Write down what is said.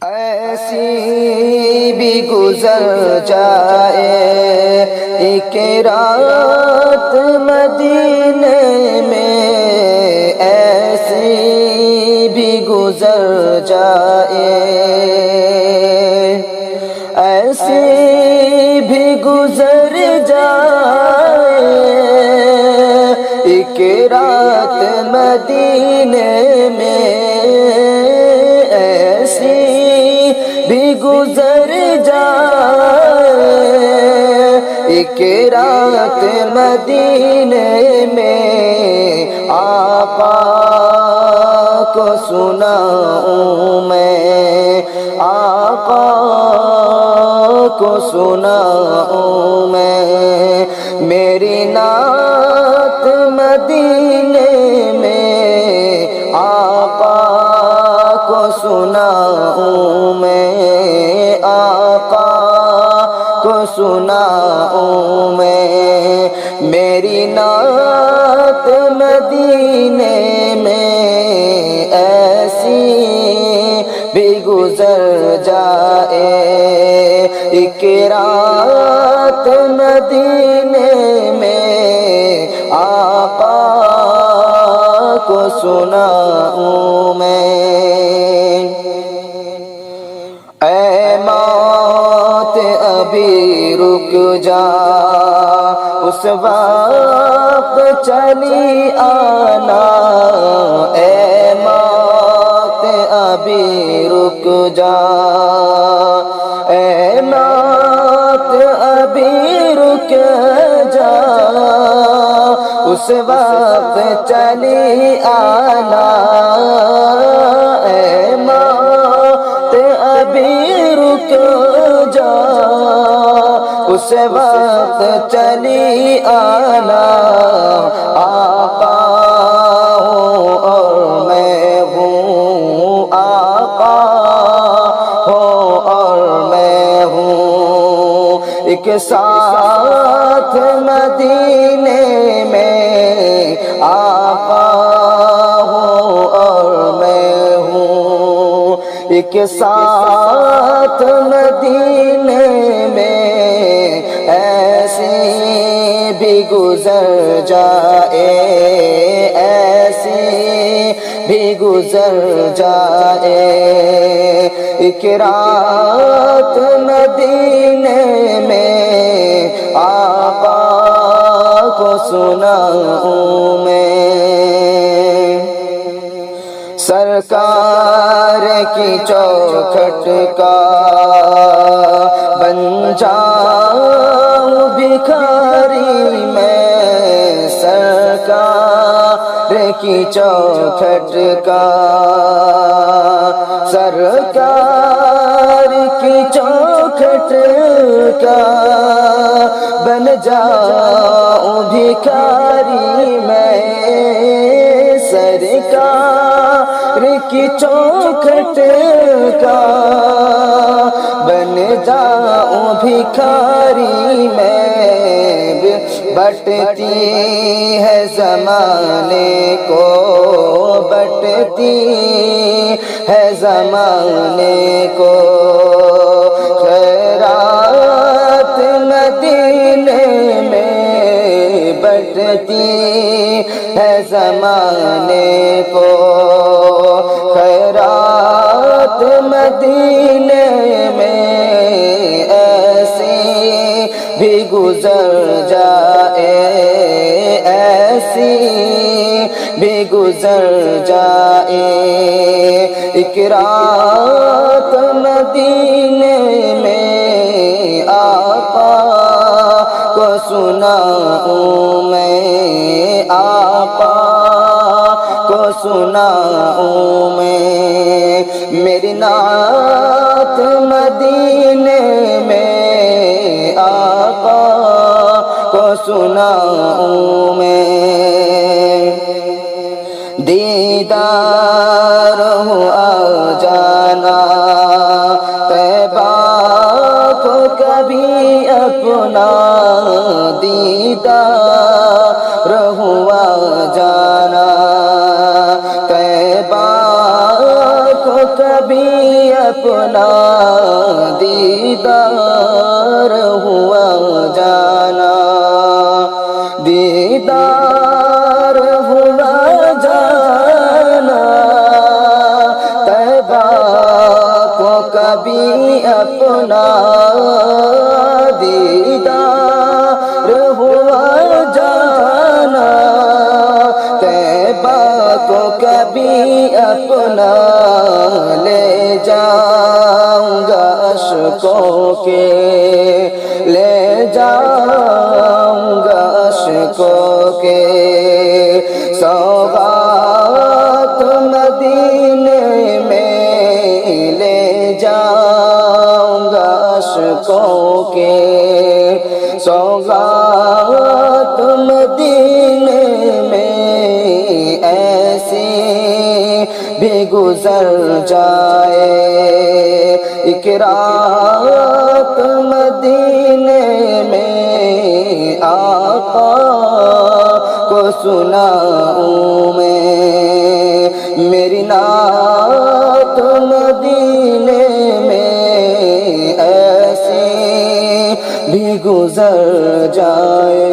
ایسی بھی گزر جائے ایک رات مدینے میں، ایسی بھی گزر جائے، ایسی بھی گزر جائے ایک رات مدینے میں، ایسی بھی گزر جائے ایک رات مدینے میں، آقا کو سناؤں میں، آقا کو سناؤں میں، میری نعت مدینے میں، آقا کو سناؤں میں، آقا کو سناؤں میں، میری نعت مدینے میں، ایسی بھی گزر جائے ایک رات مدینے میں، آقا کو سناؤں میں۔ اے موت ابھی رک جا، اس وقت چلی آنا، اے موت ابھی رک جا، اے موت ابھی رک جا، اس وقت چلی آنا، اے موت ابھی رک جا، اس وقت چلی آنا، آقا ہوں اور میں ہوں، آقا ہوں اور میں ہوں، ایک ساتھ مدینے میں، آقا ہوں اور میں ہوں، ایک ساتھ مدینے میں، ایسی بھی گزر جائے، ایسی بھی گزر جائے ایک رات مدینے میں، آقا کو سناؤں میں۔ سرکار کی چوکھٹ کا بن جاؤں بھکاری میں، سرکار کی چوکھٹ کا، سرکار کی چوکھٹ کا بن جاؤں بھکاری میں، سرکار کی چوکھٹ کا بن جاؤں بھکاری میں، بٹتی ہے زمانے کو، بٹتی ہے زمانے کو، خیرات مدینے میں بٹتی ہے زمانے کو، خیرات مدینے میں، ایسی بھی گزر جائے، ایسی بھی گزر جائے ایک رات مدینے میں، آقا کو سناؤں میں، آقا کو سناؤں میں، میری نعت مدینے میں، آقا کو سناؤں میں۔ دیدار ہو آ جانا طیبہ کو کبھی اپنا، دیدار ہوا جانا طیبہ کو کبھی اپنا دیدار ہوا جانا، دیدار ہوا جانا، طیبہ کو کبھی اپنا دیدار ہوا جانا، طیبہ کو کبھی اپنا لے جاؤں گا اشکوں کے، لے جاؤں گا اشکوں کے، سوغات مدینے میں لے جاؤں گا اشکوں کے، سوغات مدینے میں ایسی بھی گزر جائے، ایک رات مدینے میں آقا کو سناؤں میں، میری نعت مدینے میں ایسی بھی گزر جائے۔